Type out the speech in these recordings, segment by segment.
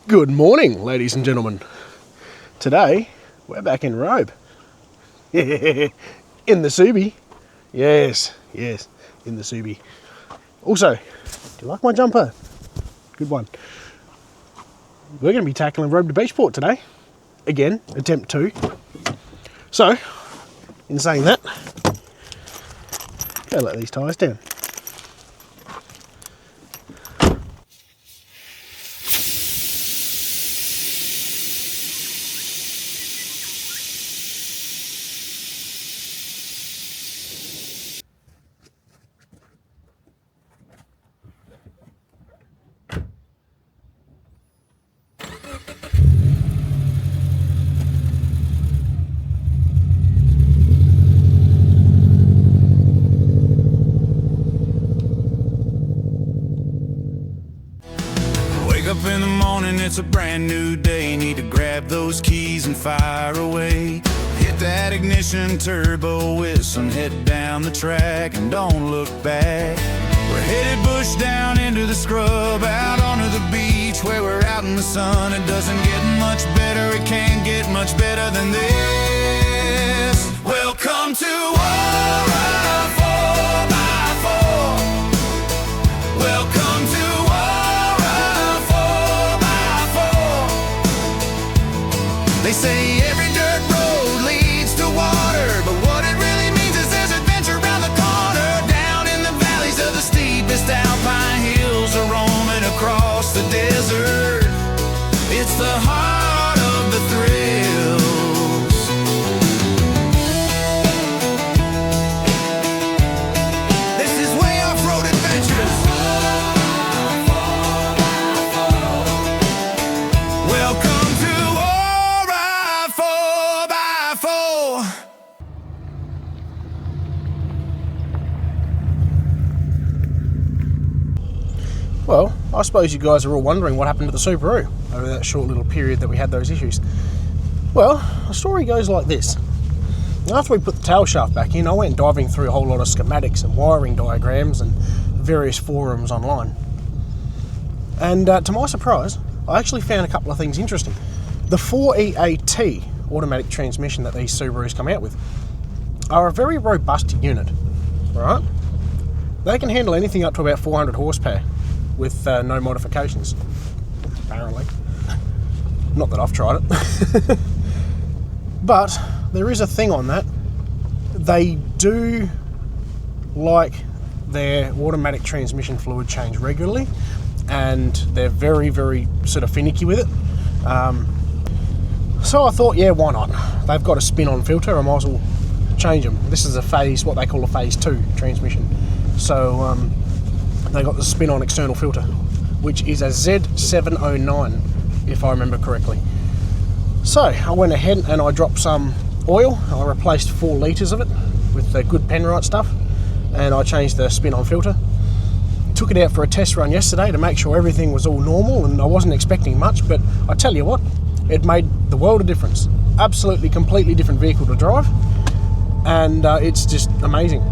Good morning, ladies and gentlemen. Today, we're back in Robe. In the Subi. Yes, in the Subi. Also, do you like my jumper? Good one. We're going to be tackling Robe to Beachport today. Again, attempt 2. So, in saying that, gotta let these tyres down. Up in the morning, it's a brand new day. Need to grab those keys and fire away. Hit that ignition, turbo whistle, and head down the track and don't look back. We're headed bush down into the scrub, out onto the beach where we're out in the sun. It doesn't get much better, it can't get much better than this. Welcome to Aura 4x4. Welcome to They say every dirt road leads to water, but what it really means is there's adventure around the corner. Down in the valleys of the steepest alpine hills, are roaming across the desert. It's the heart of the thrills. This is way off-road adventures. Welcome to Well, I suppose you guys are all wondering what happened to the Subaru over that short little period that we had those issues. Well, the story goes like this. After we put the tail shaft back in, I went diving through a whole lot of schematics and wiring diagrams and various forums online. And to my surprise, I actually found a couple of things interesting. The 4EAT automatic transmission that these Subarus come out with are a very robust unit, right? They can handle anything up to about 400 horsepower with no modifications, apparently. Not that I've tried it. But there is a thing on that. They do like their automatic transmission fluid change regularly, and they're very, very sort of finicky with it. So I thought, yeah, why not? They've got a spin-on filter, I might as well change them. This is a phase, what they call a phase 2 transmission. So they got the spin-on external filter, which is a Z709, if I remember correctly. So I went ahead and I dropped some oil. I replaced 4 litres of it with the good Penrite stuff, and I changed the spin-on filter. Took it out for a test run yesterday to make sure everything was all normal, and I wasn't expecting much, but I tell you what, it made the world of difference. Absolutely, completely different vehicle to drive, and it's just amazing.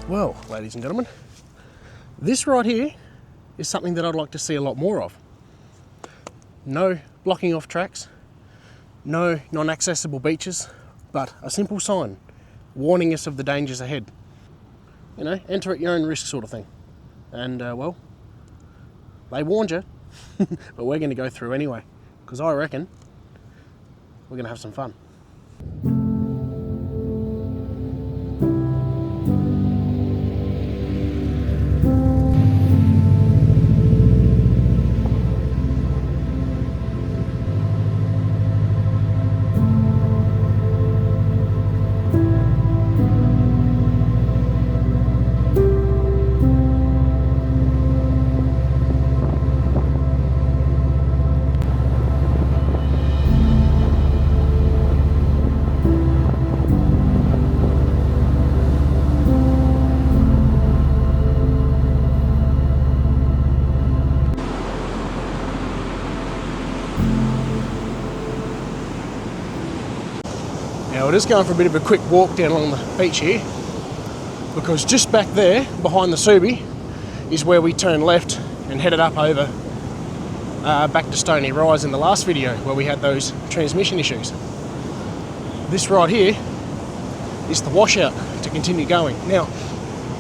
Well, ladies and gentlemen, this right here is something that I'd like to see a lot more of. No blocking off tracks, no non-accessible beaches, but a simple sign warning us of the dangers ahead. You know, enter at your own risk sort of thing. And well, they warned you, but we're going to go through anyway, because I reckon we're going to have some fun. Now we're just going for a bit of a quick walk down along the beach here, because just back there behind the Subi is where we turned left and headed up over back to Stony Rise in the last video where we had those transmission issues. This right here is the washout to continue going. Now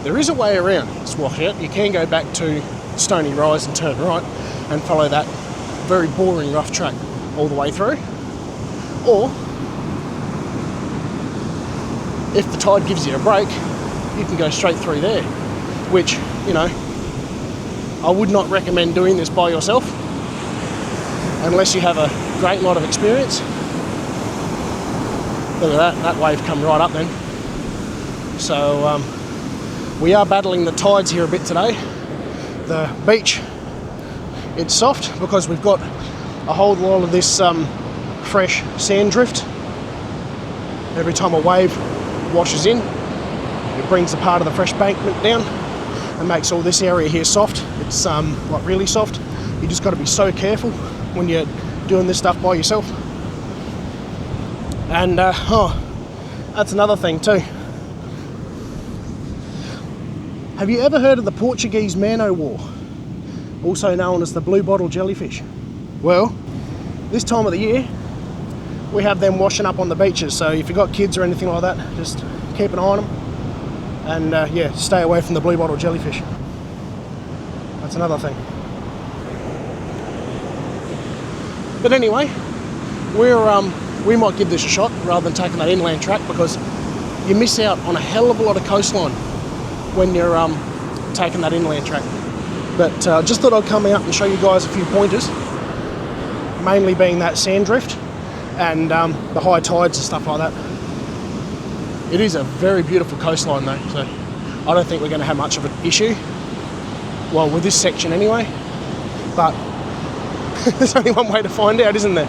there is a way around this washout. You can go back to Stony Rise and turn right and follow that very boring rough track all the way through, or if the tide gives you a break, you can go straight through there, which, you know, I would not recommend doing this by yourself unless you have a great lot of experience. Look at that wave come right up then. So we are battling the tides here a bit today. The beach, it's soft because we've got a whole lot of this fresh sand drift. Every time a wave washes in, it brings a part of the fresh bankment down and makes all this area here soft. It's like really soft. You just got to be so careful when you're doing this stuff by yourself. And that's another thing too. Have you ever heard of the Portuguese man-o'-war, also known as the blue bottle jellyfish? Well, this time of the year we have them washing up on the beaches, so if you've got kids or anything like that, just keep an eye on them, and yeah, stay away from the blue bottle jellyfish. That's another thing. But anyway, we might give this a shot rather than taking that inland track, because you miss out on a hell of a lot of coastline when you're taking that inland track. But just thought I'd come out and show you guys a few pointers, mainly being that sand drift and the high tides and stuff like that. It is a very beautiful coastline though, so I don't think we're going to have much of an issue. Well, with this section anyway, but there's only one way to find out, isn't there?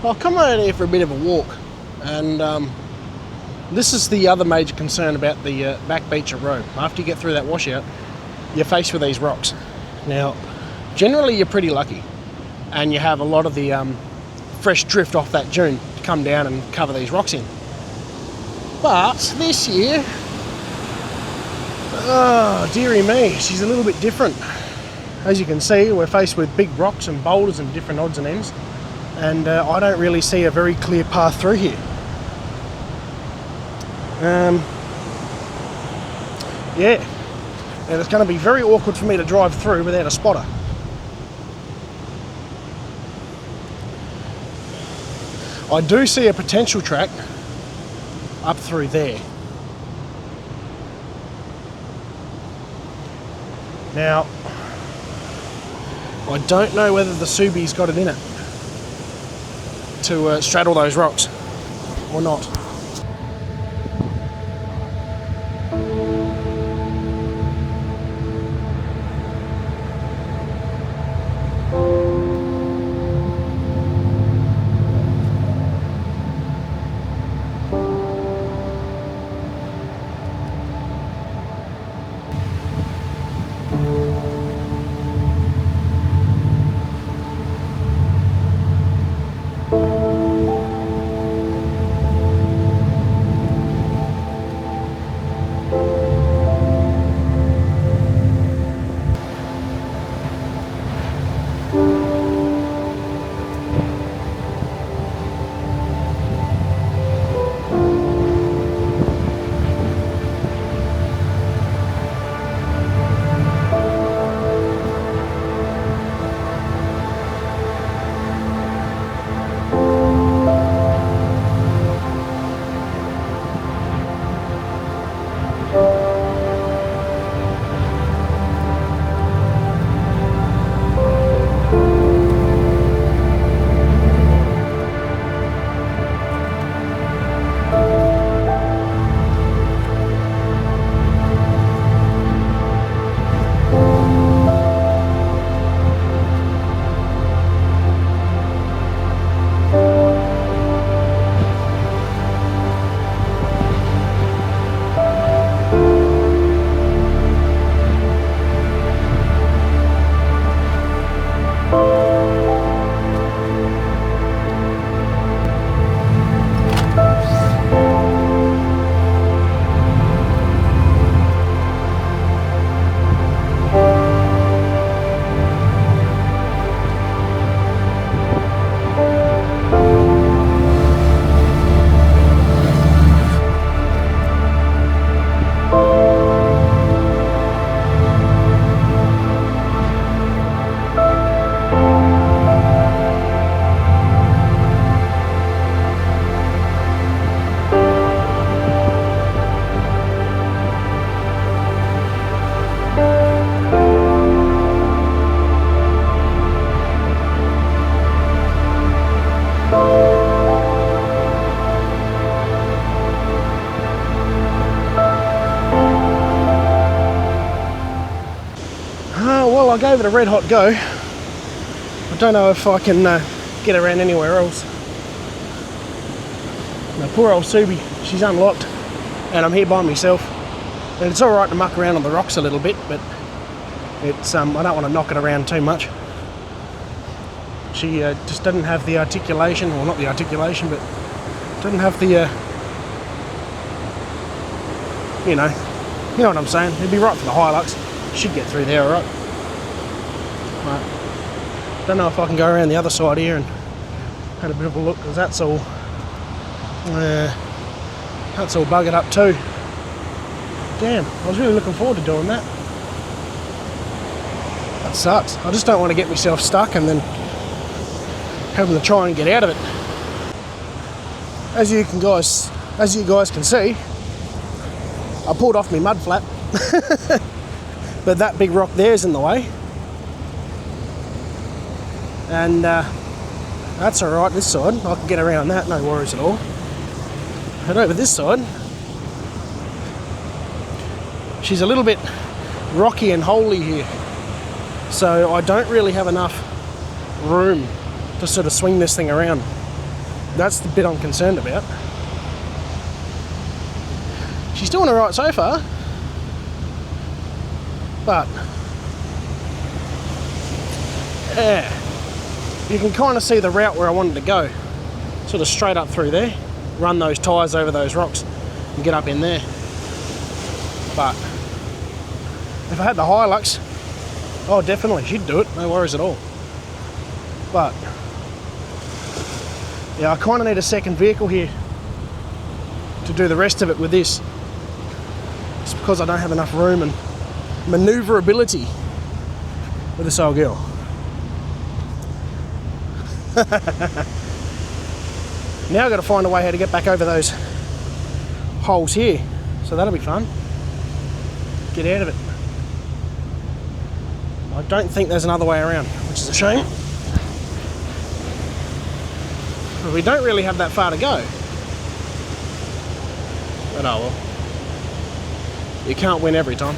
I've come out here for a bit of a walk, and this is the other major concern about the back beach of Robe. After you get through that washout, you're faced with these rocks. Now, generally you're pretty lucky, and you have a lot of the fresh drift off that dune to come down and cover these rocks in. But this year, oh dearie me, she's a little bit different. As you can see, we're faced with big rocks and boulders and different odds and ends, and I don't really see a very clear path through here. Yeah, and it's going to be very awkward for me to drive through without a spotter. I do see a potential track up through there. Now, I don't know whether the Subi's got it in it to straddle those rocks or not. Well, I gave it a red hot go. I don't know if I can get around anywhere else. Now, poor old Subi, she's unlocked and I'm here by myself. And it's alright to muck around on the rocks a little bit, but it's I don't want to knock it around too much. She just doesn't have the articulation, or not the articulation, but doesn't have the, you know what I'm saying. It'd be right for the Hilux. Should get through there, alright. But don't know if I can go around the other side here and have a bit of a look, because that's all buggered up too. Damn, I was really looking forward to doing that. That sucks. I just don't want to get myself stuck and then having to try and get out of it. As you guys can see, I pulled off my mud flap, but that big rock there's in the way, and that's all right. This side, I can get around that, no worries at all. But over this side, she's a little bit rocky and holy here, so I don't really have enough room to sort of swing this thing around. That's the bit I'm concerned about. She's doing all right so far, but yeah, you can kind of see the route where I wanted to go, sort of straight up through there, run those tyres over those rocks and get up in there. But if I had the Hilux, oh definitely she'd do it, no worries at all. But yeah, I kind of need a second vehicle here. to do the rest of it with this. It's because I don't have enough room and manoeuvrability with this old girl. Now I've got to find a way how to get back over those holes here. So that'll be fun. Get out of it. I don't think there's another way around, which is a shame. But we don't really have that far to go. But oh well. You can't win every time.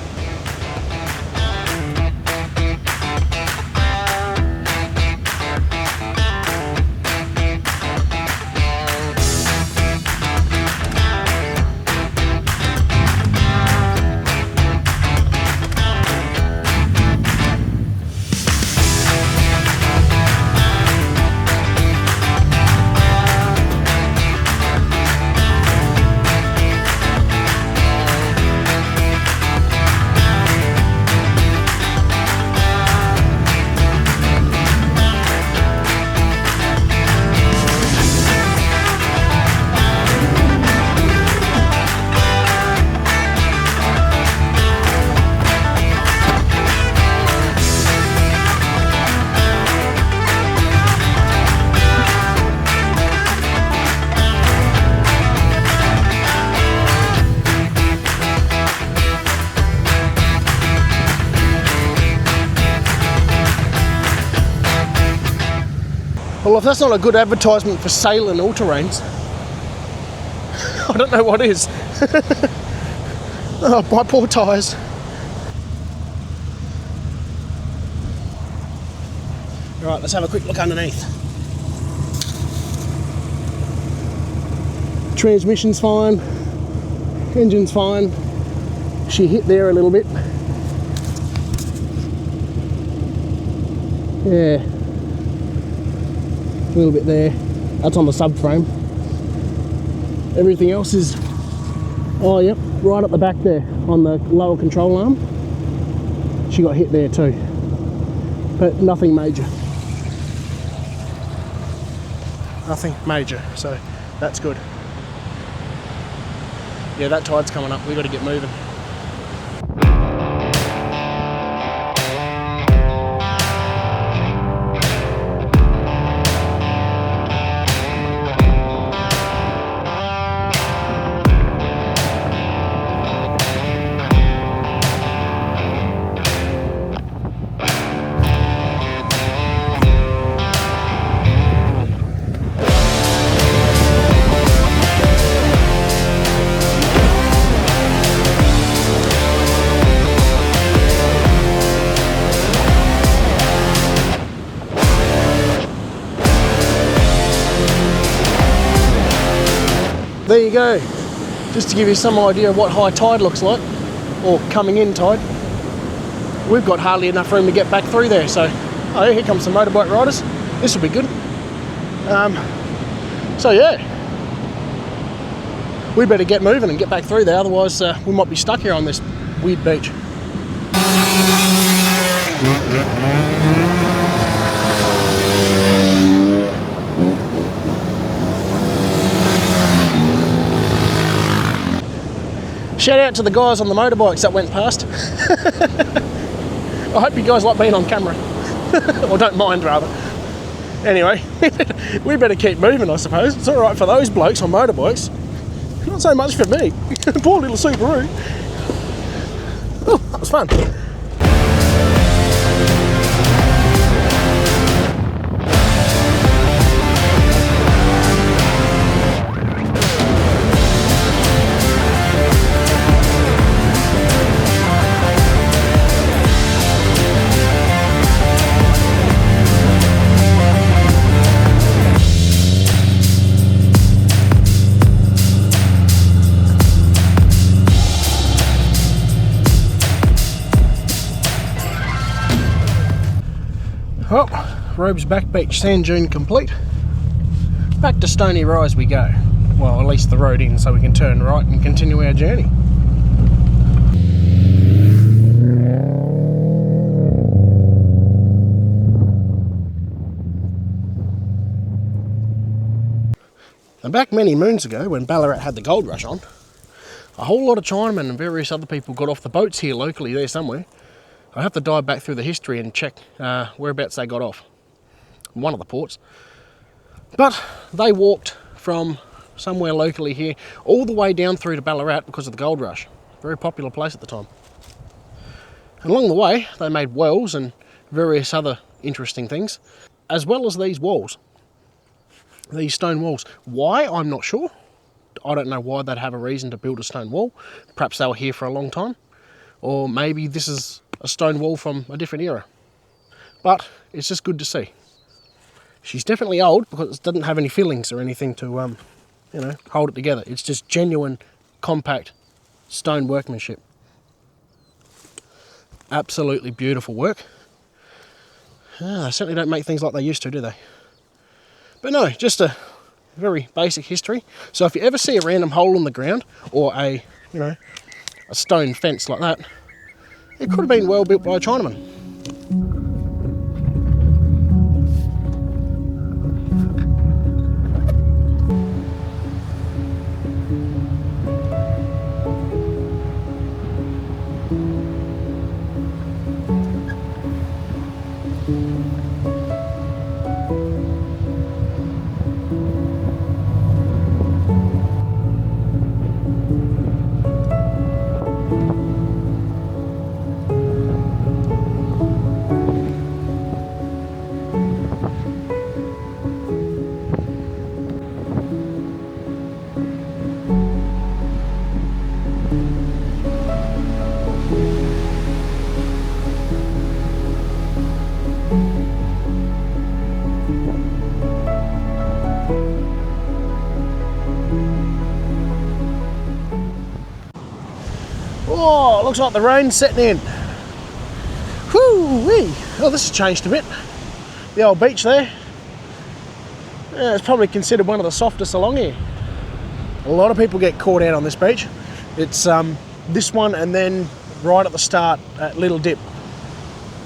Well, if that's not a good advertisement for sailing all-terrains, I don't know what is. Oh, my poor tyres. Right, let's have a quick look underneath. Transmission's fine, engine's fine. She hit there a little bit. Yeah. A little bit there. That's on the subframe. Everything else is, oh yep, right up the back there on the lower control arm. She got hit there too, but nothing major. Nothing major, so that's good. Yeah, that tide's coming up. We've got to get moving. There you go, just to give you some idea of what high tide looks like, or coming in tide. We've got hardly enough room to get back through there, so oh, here comes some motorbike riders. This will be good. So yeah, we better get moving and get back through there, otherwise we might be stuck here on this weird beach. Shout out to the guys on the motorbikes that went past. I hope you guys like being on camera. Or don't mind, rather. Anyway, we better keep moving, I suppose. It's alright for those blokes on motorbikes. Not so much for me. Poor little Subaru. Oh, that was fun. Well, Robe's back beach sand dune complete. Back to Stony Rise we go. Well, at least the road in, so we can turn right and continue our journey. The back many moons ago, when Ballarat had the gold rush on, a whole lot of Chinamen and various other people got off the boats here locally, there somewhere. I have to dive back through the history and check whereabouts they got off. One of the ports. But they walked from somewhere locally here all the way down through to Ballarat because of the gold rush. Very popular place at the time. And along the way, they made wells and various other interesting things, as well as these walls. These stone walls. Why? I'm not sure. I don't know why they'd have a reason to build a stone wall. Perhaps they were here for a long time. Or maybe this is a stone wall from a different era. But it's just good to see. She's definitely old because it doesn't have any fillings or anything to, hold it together. It's just genuine, compact stone workmanship. Absolutely beautiful work. They certainly don't make things like they used to, do they? But no, just a very basic history. So if you ever see a random hole in the ground or a stone fence like that, it could have been well built by a Chinaman. Oh, looks like the rain's setting in. Whoo-wee. Oh, this has changed a bit. The old beach there. Yeah, it's probably considered one of the softest along here. A lot of people get caught out on this beach. It's this one and then right at the start at Little Dip.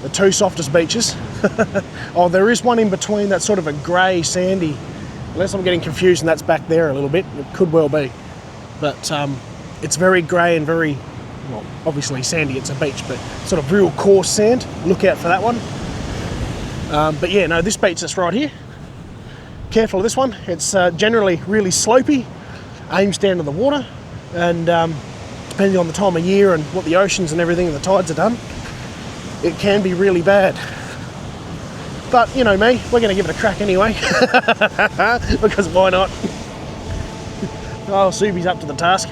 The two softest beaches. Oh, there is one in between that's sort of a grey, sandy. Unless I'm getting confused and that's back there a little bit. It could well be. But it's very grey and very, well, obviously sandy, it's a beach, but sort of real coarse sand. Look out for that one. But yeah, no, this beach that's right here. Careful of this one. It's generally really slopey, aims down to the water, and depending on the time of year and what the oceans and everything and the tides are done, it can be really bad. But you know me, we're going to give it a crack anyway, because why not? Oh, Subi's up to the task.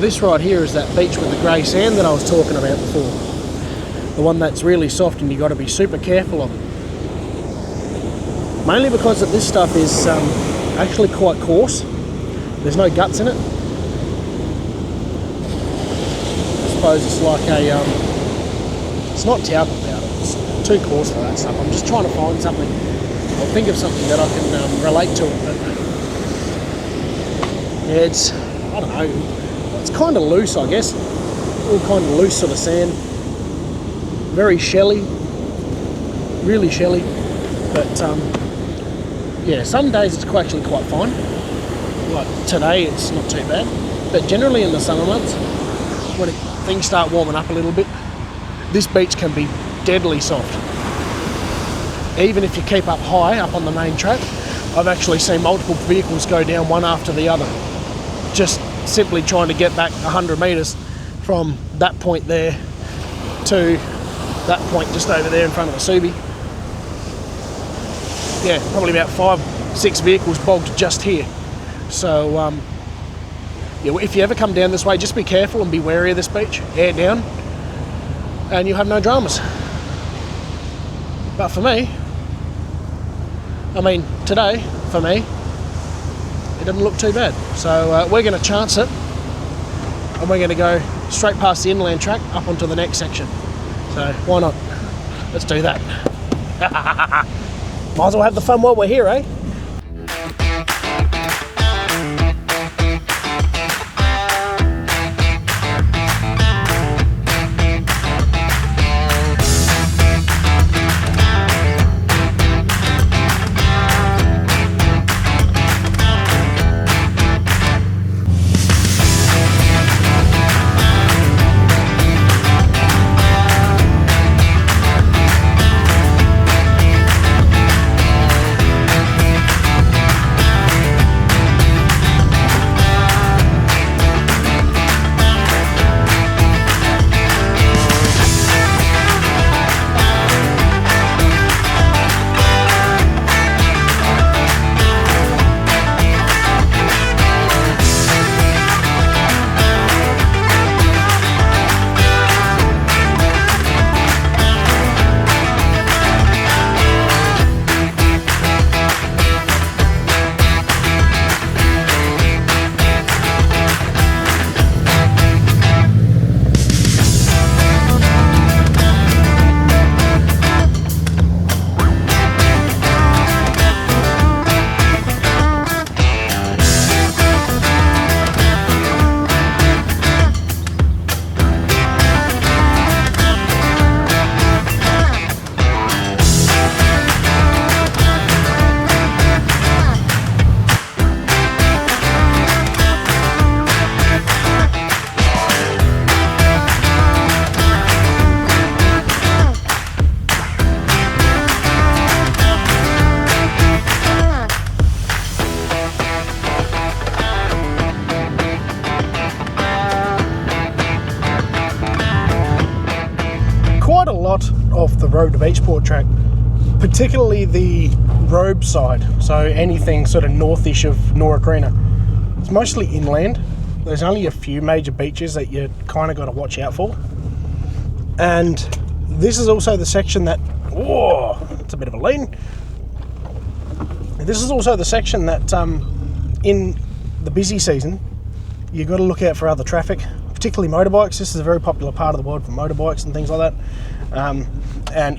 This right here is that beach with the grey sand that I was talking about before. The one that's really soft and you've got to be super careful of it. Mainly because that this stuff is actually quite coarse. There's no guts in it. I suppose it's like a, it's not talcum powder, it's too coarse for that stuff. I'm just trying to find something, or think of something that I can relate to it. But yeah, it's, I don't know, it's kind of loose, I guess. All kind of loose sort of sand. Very shelly. Really shelly. But yeah, some days it's actually quite fine. Like today it's not too bad. But generally in the summer months, when things start warming up a little bit, this beach can be deadly soft. Even if you keep up high, up on the main track, I've actually seen multiple vehicles go down one after the other. Just simply trying to get back 100 metres from that point there to that point just over there in front of the Subi. Yeah, probably about 5-6 vehicles bogged just here. So yeah, if you ever come down this way, just be careful and be wary of this beach. Air down, and you'll have no dramas. But for me, I mean, today, for me, it doesn't look too bad. So we're going to chance it, and we're going to go straight past the inland track up onto the next section. So why not? Let's do that. Might as well have the fun while we're here, eh? Quite a lot of the Robe to Beachport track, particularly the Robe side, so anything sort of northish of Norakrina, it's mostly inland. There's only a few major beaches that you kind of got to watch out for. And this is also the section that, whoa, it's a bit of a lean. This is also the section that in the busy season, you've got to look out for other traffic, particularly motorbikes. This is a very popular part of the world for motorbikes and things like that. And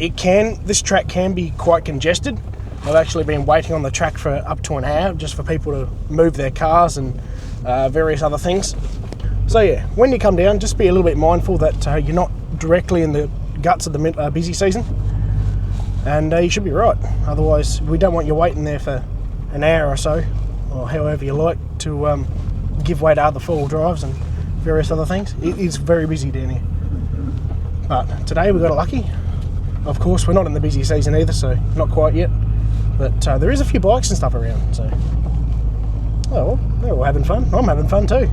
this track can be quite congested. I've actually been waiting on the track for up to an hour just for people to move their cars and various other things. So yeah, when you come down, just be a little bit mindful that you're not directly in the guts of the busy season, and you should be right. Otherwise, we don't want you waiting there for an hour or so, or however you like, to give way to other four-wheel drives and various other things. It is very busy down here. But today we got lucky. Of course, we're not in the busy season either, so not quite yet. But there is a few bikes and stuff around, so... Oh, well, they're all having fun. I'm having fun too.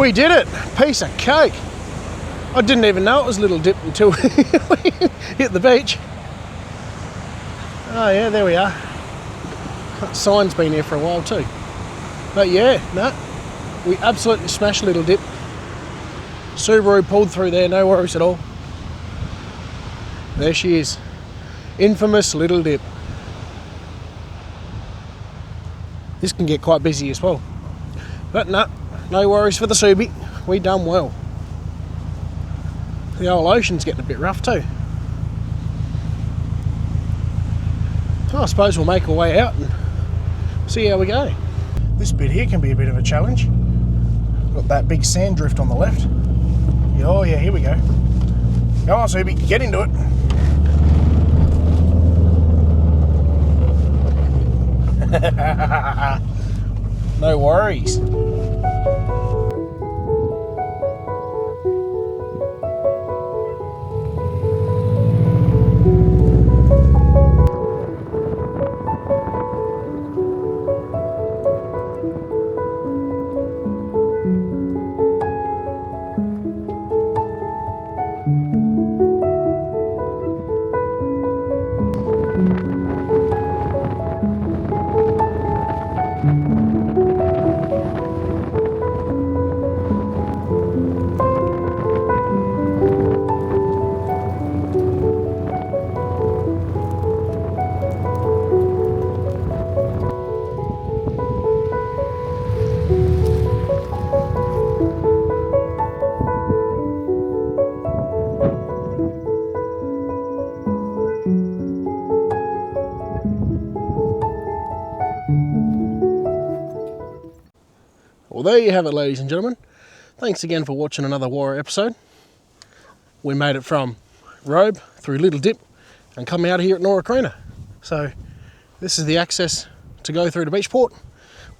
We did it! Piece of cake! I didn't even know it was a little dip until we hit the beach. Oh yeah, there we are. That sign's been here for a while too. But yeah, no, we absolutely smashed Little Dip. Subaru pulled through there, no worries at all. There she is. Infamous Little Dip. This can get quite busy as well. But no worries for the Subi. We done well. The old ocean's getting a bit rough too. I suppose we'll make our way out and see how we go. This bit here can be a bit of a challenge. Got that big sand drift on the left. Oh yeah, here we go. Go on Subi, get into it. No worries. Well, there you have it, ladies and gentlemen. Thanks again for watching another Warrior episode. We made it from Robe through Little Dip and come out here at Norakrina. So this is the access to go through to Beachport.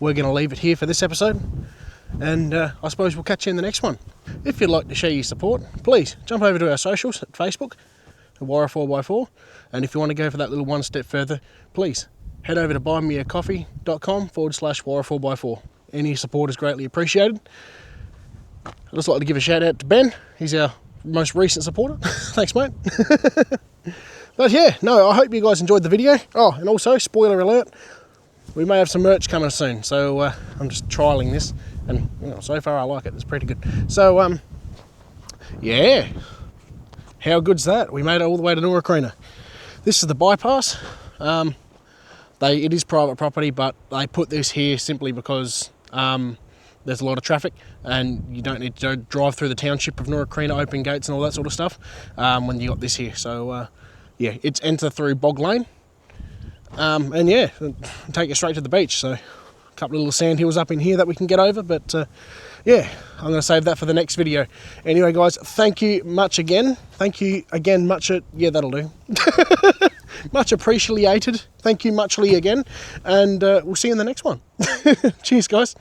We're going to leave it here for this episode, and I suppose we'll catch you in the next one. If you'd like to share your support, please jump over to our socials at Facebook, Warrior 4x4, and if you want to go for that little one step further, please head over to buymeacoffee.com/Warrior 4x4. Any support is greatly appreciated. I'd just like to give a shout out to Ben. He's our most recent supporter. Thanks, mate. But yeah, no, I hope you guys enjoyed the video. Oh, and also, spoiler alert, we may have some merch coming soon. So I'm just trialling this, and you know, so far I like it. It's pretty good. So yeah, how good's that? We made it all the way to Norakrina. This is the bypass. It is private property, but they put this here simply because there's a lot of traffic and you don't need to drive through the township of Norakrina, open gates and all that sort of stuff when you got this here. So yeah, it's enter through Bog Lane, and yeah, take you straight to the beach. So a couple of little sand hills up in here that we can get over, but yeah, I'm going to save that for the next video. Anyway, guys, thank you much again. Thank you again much. Yeah, that'll do. Much appreciated. Thank you muchly again, and we'll see you in the next one. Cheers, guys.